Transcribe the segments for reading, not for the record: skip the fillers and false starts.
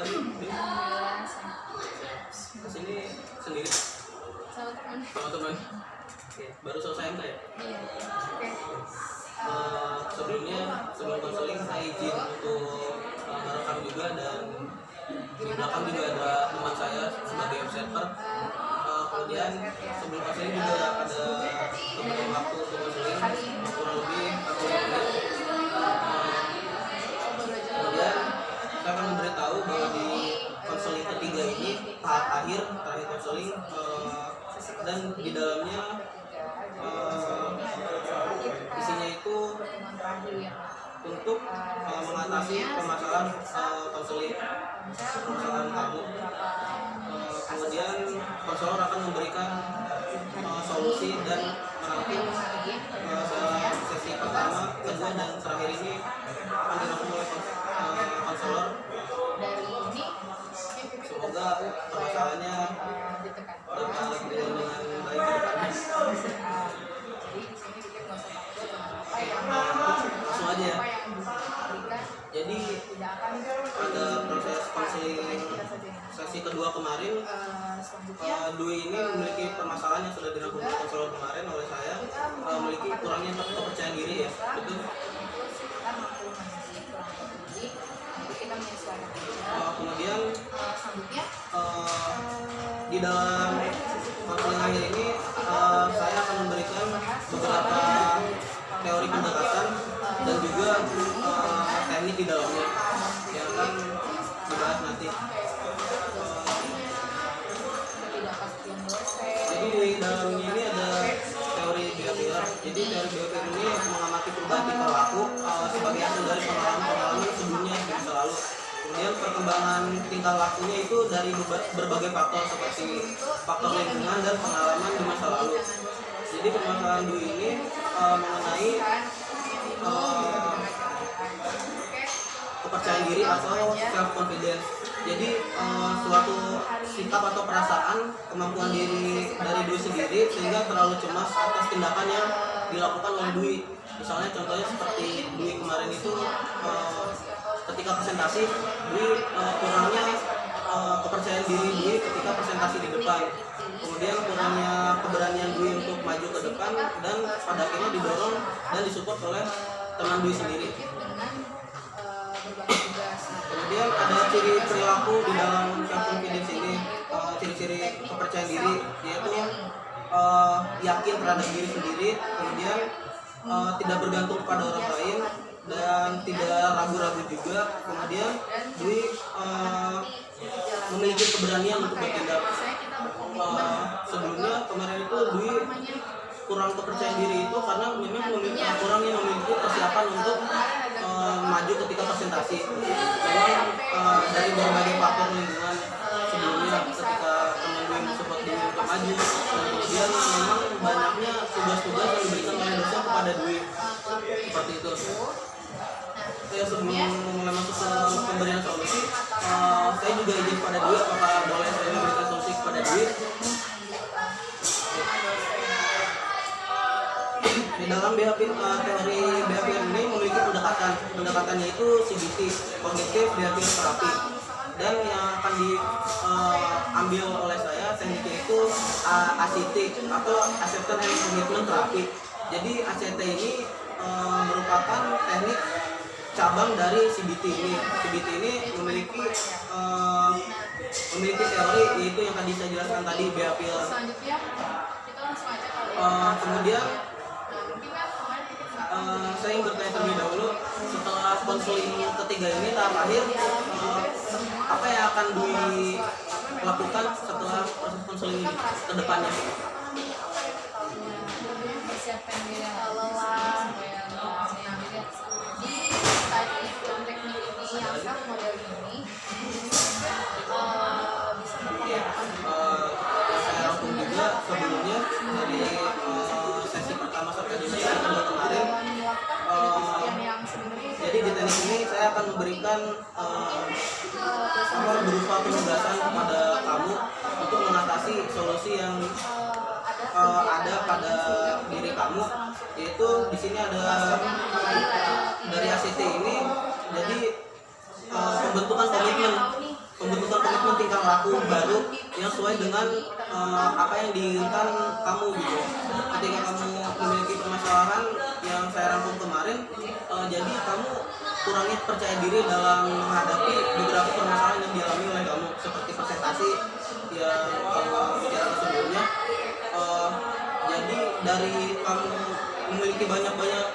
tadi? Kesini sendiri? Sama teman. Oke, baru selesai MK ya? Iya. Sebelum konseling saya izin untuk merekam juga, dan di belakang juga ada teman saya sebagai observer. Kemudian sebelum konseling juga ada beberapa waktu untuk konseling kurang lebih 40 menit. Kemudian saya akan memberitahu bahwa di konseling ketiga ini tahap terakhir konseling, dan di dalamnya isinya itu untuk mengatasi permasalahan konseling, permasalahan kamu. Kemudian konselor akan memberikan solusi dan merangkum sesi pertama, kedua, dan terakhir ini akan dirangkum oleh konselor. Semoga permasalahannya dapat dengan baik ke depannya. Langsung aja ya. Jadi pada proses konseling sesi kedua kemarin, Dwi ini memiliki permasalahan yang sudah dirangkum oleh konselor kemarin oleh saya, memiliki kurangnya kepercayaan diri ya, betul. Kemudian di dalam konseling akhir ini saya akan memberikan beberapa teori pendekatan dan juga teknik di dalamnya yang akan dibahas nanti. Jadi di dalamnya ini ada teori behavior. Jadi teori behavior ini mengamati perubahan tingkah laku sebagai hasil dari pengalaman sebelumnya di masa lalu. Kemudian perkembangan tingkah lakunya itu dari berbagai faktor seperti faktor lingkungan dan pengalaman di masa lalu. Jadi permasalahan Dwi ini mengenai kepercayaan diri atau self confidence. Jadi suatu sikap atau perasaan kemampuan diri dari Dwi sendiri sehingga terlalu cemas atas tindakan yang dilakukan oleh Dwi. Misalnya contohnya seperti Dwi kemarin itu ketika presentasi, Dwi kurangnya kepercayaan diri Dwi ketika presentasi di depan. Kemudian kurangnya keberanian Dwi untuk maju ke depan, dan pada akhirnya didorong dan disupport oleh teman Dwi sendiri. Kemudian ada ciri perilaku di dalam self confidence ini, ciri-ciri kepercayaan diri, yaitu yakin terhadap diri sendiri, kemudian tidak bergantung pada orang lain, dan tidak ragu-ragu juga. Kemudian Dwi memiliki keberanian untuk bertindak. Sebelumnya kemarin itu Dwi kurang kepercayaan diri itu karena memang kurangnya memiliki persiapan untuk maju ketika presentasi. Memang dari berbagai faktor lingkungan sebelumnya ketika teman Dwi mensupport Dwi untuk maju, dan kemudian memang banyaknya tugas-tugas yang diberikan oleh dosen kepada Dwi seperti itu. Sebelum mulai masuk ke pemberian solusi, saya juga izin kepada Dwi, apakah boleh saya memberikan solusi kepada Dwi. Di dalam teori behavior ini memiliki pendekatannya itu CBT, Cognitive Behavioral Therapy, dan yang akan diambil oleh saya tekniknya itu ACT atau Acceptance and Commitment Therapy. Jadi ACT ini merupakan teknik cabang dari CBT ini. CBT ini memiliki teori, yaitu yang tadi saya jelaskan tadi, behavior. Kemudian saya ingin bertanya terlebih dahulu, setelah konseling ketiga ini tahap akhir, apa yang akan dilakukan setelah proses konseling ini ke depannya? Persiapkan diri lelah, di tadi teknik ini yang model ini bisa saya rangkum juga sebelumnya dari sesi pertama sampai di sesi kedua kemarin. Jadi di teknik ini saya akan memberikan berupa penugasan kepada kamu untuk mengatasi solusi yang ada pada diri kamu, yaitu di sini ada dari ACT ini. Jadi pembentukan perilaku baru yang sesuai dengan apa yang diinginkan kamu gitu. Ketika kamu memiliki permasalahan yang saya rangkum kemarin, jadi kamu kurangnya percaya diri dalam menghadapi beberapa permasalahan yang dialami oleh kamu, seperti presentasi yang kamu bicarakan sebelumnya. Jadi dari kamu memiliki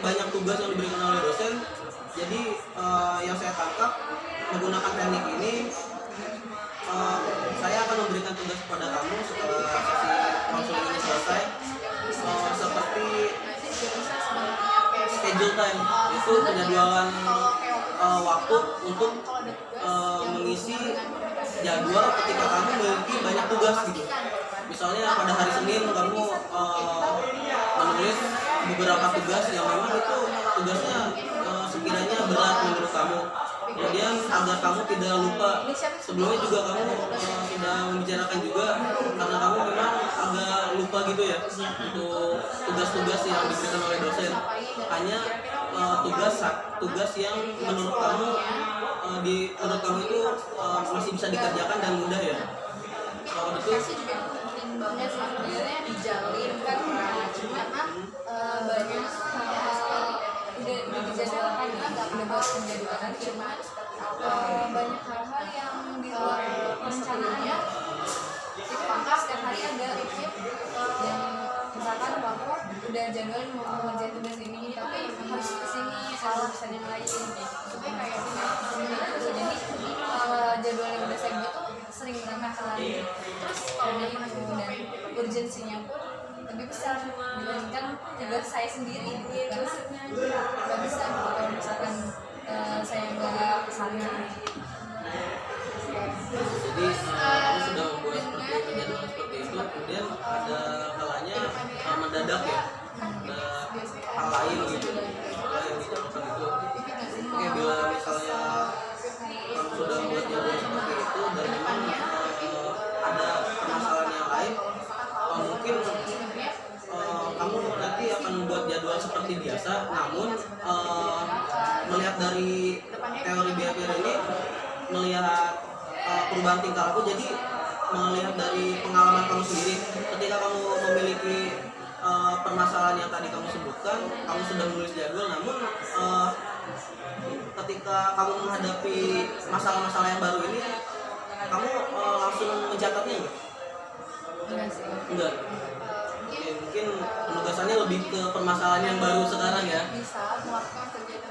banyak tugas yang diberikan oleh dosen, jadi yang saya tangkap menggunakan teknik ini, saya akan memberikan tugas kepada kamu setelah sesi konseling ini selesai, seperti schedule time, itu penjadwalan waktu untuk mengisi jadwal ketika kamu memiliki banyak tugas gitu. Misalnya pada hari Senin kamu menulis beberapa tugas yang memang itu tugasnya sekiranya berat menurut kamu. Kemudian agar kamu tidak lupa, sebelumnya juga kamu sudah membicarakan juga karena kamu memang agak lupa gitu ya untuk tugas-tugas yang diberikan oleh dosen. Hanya tugas yang menurut kamu itu masih bisa dikerjakan dan mudah ya. Kalau betul banget sebenarnya dijalin kan, cuma banyak hal-hal udah dijadwalkan, kita nggak pernah buat penjadwalan, cuma banyak hal-hal yang di luar rencananya. Maka setiap hari ada yang misalkan bahwa udah jadwal mau ngerjain tugas ini tapi harus kesini salah pesan yang lain, supaya kayak sebenarnya jadi jadwal yang udah saya buat tuh sering berantakan. Terus kalau dan urgensinya pun lebih besar dibandingkan tugas saya sendiri, terus nggak bisa gitu kalau misalkan saya nggak kesana. Jadi kamu sudah membuat seperti jadwal seperti itu, kemudian ada kalanya mendadak ya, ada hal lain gitu, hal yang dilakukan itu. Oke, bila misalnya kamu sudah membuat jadwal seperti itu dan memang ada permasalahan yang lain, mungkin kamu nanti akan membuat jadwal seperti biasa, namun melihat dari teori behavior ini, melihat perubahan tingkah laku, jadi melihat dari pengalaman kamu sendiri. Ketika kamu memiliki permasalahan yang tadi kamu sebutkan, kamu sudah menulis jadwal, namun ketika kamu menghadapi masalah-masalah yang baru ini, kamu langsung mencatatnya enggak? Enggak. Mungkin penugasannya lebih ke permasalahan yang baru sekarang ya.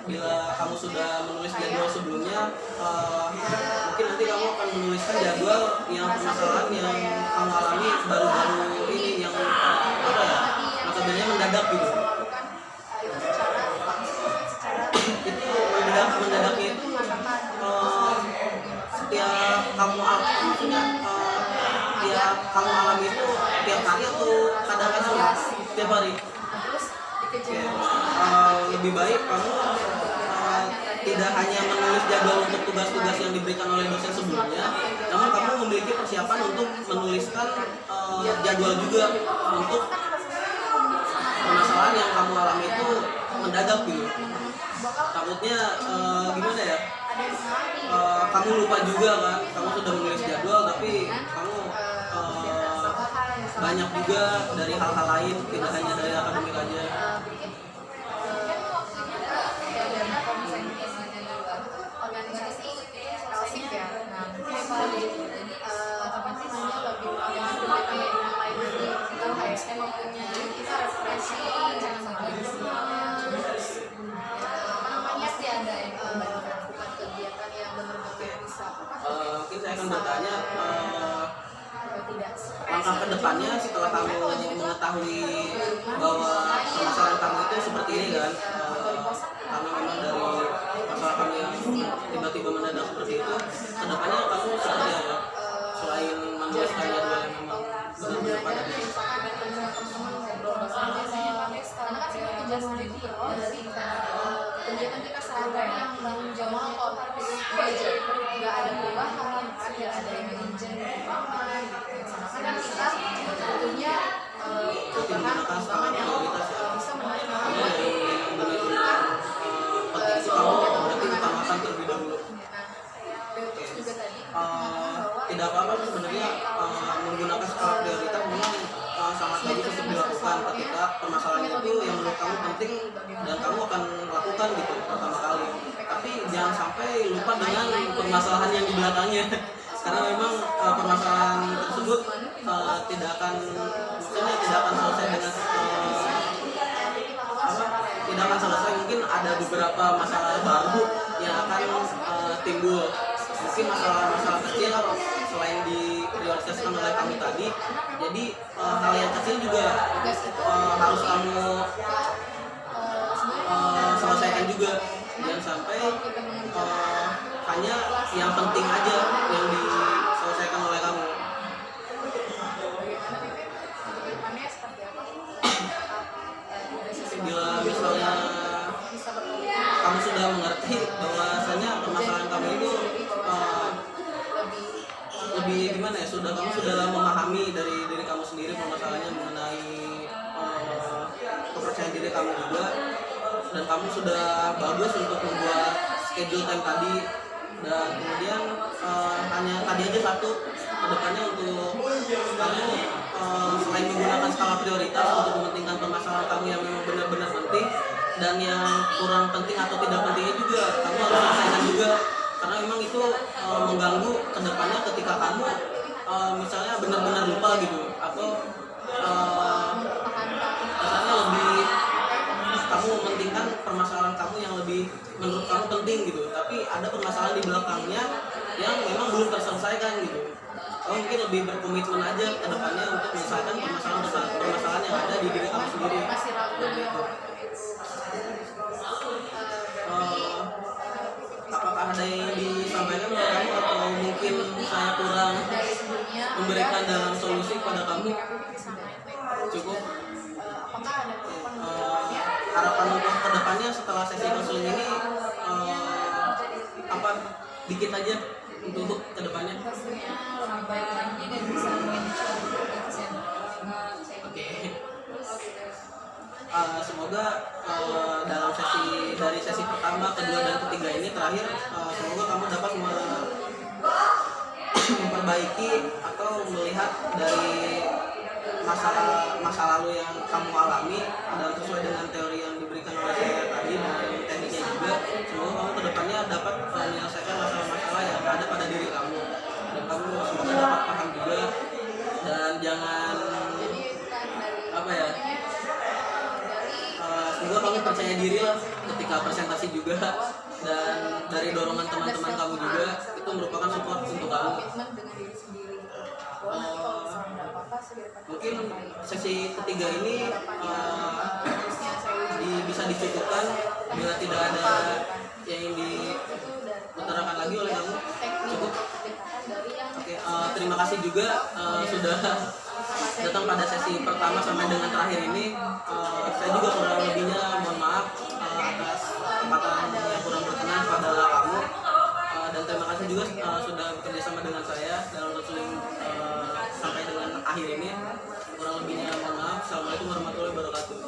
Bila kamu sudah menulis jadwal sebelumnya, mungkin nanti kamu akan menuliskan jadwal yang permasalahan yang kamu alami baru-baru ini, yang apa ya, notabene mendadak gitu. Itu mendadaknya itu setiap kamu maksudnya tiap kamu alami itu tiap hari atau kadang-kadang setiap hari. Lebih baik kamu tidak hanya menulis jadwal untuk tugas-tugas yang diberikan oleh dosen sebelumnya, namun kamu memiliki persiapan untuk menuliskan jadwal juga untuk permasalahan yang kamu alami itu mendadak gitu. Takutnya gimana ya, kamu lupa juga kan, kamu sudah menulis jadwal tapi kamu banyak juga dari hal-hal lain, tidak hanya dari akademik aja. Organisasi klasik ya, nah jadi apa sih namanya, lebih kayak yang lain lagi, kita HSM punya, kita refreshing jangan sampai pasti ada yang melakukan kegiatan yang benar-benar bisa. Mungkin saya akan bertanya, langkah ke depannya setelah kamu mengetahui bahwa permasalahan kamu itu seperti ini kan, karena memang dari masalah kamu yang tiba-tiba mendadak seperti itu, ke depannya kamu seperti apa? Selain menuliskan jadwal yang memang benar-benar padat. Karena kan sebenarnya kegiatan itu berawal dari kegiatan kita sehari-hari yang tanggung jawab harus belajar, nggak ada perubahan, tidak ada yang izin perubahan. Karena kita tentunya perubahan yang bisa menarik berarti utamakan terlebih dahulu. juga tadi Tidak apa-apa sebenarnya lakukan gitu pertama kali, tapi jangan sampai lupa dengan permasalahan yang di belakangnya karena memang permasalahan tersebut tidak akan selesai dengan tidak akan selesai. Mungkin ada beberapa masalah baru yang akan timbul, mungkin masalah-masalah kecil selain diprioritaskan oleh kami tadi. Jadi hal yang kecil juga harus kamu selesaikan juga, jangan sampai hanya yang penting aja yang diselesaikan oleh kamu. Bila misalnya kamu sudah mengerti bahwasanya permasalahan kamu itu lebih gimana ya, kamu sudah memahami dari diri kamu sendiri permasalahannya mengenai kepercayaan diri kamu juga, dan kamu sudah bagus untuk membuat schedule time tadi, dan kemudian hanya tadi aja satu kedepannya untuk kamu selain menggunakan skala prioritas untuk mementingkan permasalahan kamu yang memang benar-benar penting, dan yang kurang penting atau tidak pentingnya juga kamu harus selesaikan juga, karena memang itu mengganggu kedepannya ketika kamu misalnya benar-benar lupa gitu, atau misalnya lebih kamu mementingkan permasalahan kamu yang lebih menurut kamu penting gitu, tapi ada permasalahan di belakangnya yang memang belum terselesaikan gitu. Kamu mungkin lebih berkomitmen aja ke depannya untuk menyelesaikan permasalahan yang ada di diri kamu sendiri. Gitu. Apakah ada yang disampaikan oleh kamu atau mungkin saya kurang memberikan dalam solusi kepada kamu? Cukup. Harapan untuk kedepannya setelah sesi konseling ini apa dikit aja untuk kedepannya? Lebih baik lagi dan bisa Oke. Semoga dari sesi pertama, kedua, dan ketiga ini terakhir, semoga kamu dapat memperbaiki atau melihat dari masa lalu yang kamu alami dan sesuai dengan teori yang diberikan oleh saya tadi dan tekniknya juga. Semoga kamu kedepannya dapat menyelesaikan masalah-masalah yang ada pada diri kamu, dan kamu semoga dapat paham juga, dan jangan semoga kamu percaya diri lah ketika presentasi juga, dan dari dorongan teman-teman kamu juga itu merupakan support untuk kamu. Mungkin sesi ketiga ini bisa dicukupkan bila tidak ada yang diutarakan lagi oleh kamu. Cukup. Oke, terima kasih juga sudah datang pada sesi pertama sampai dengan terakhir ini. Saya juga kurang lebihnya mohon maaf atas kesempatan yang kurang berkenan pada kamu, dan terima kasih juga sudah bekerja sama dengan saya dalam konseling sampai dengan akhir ini. Kurang lebihnya mohon maaf. Assalamualaikum warahmatullahi wabarakatuh.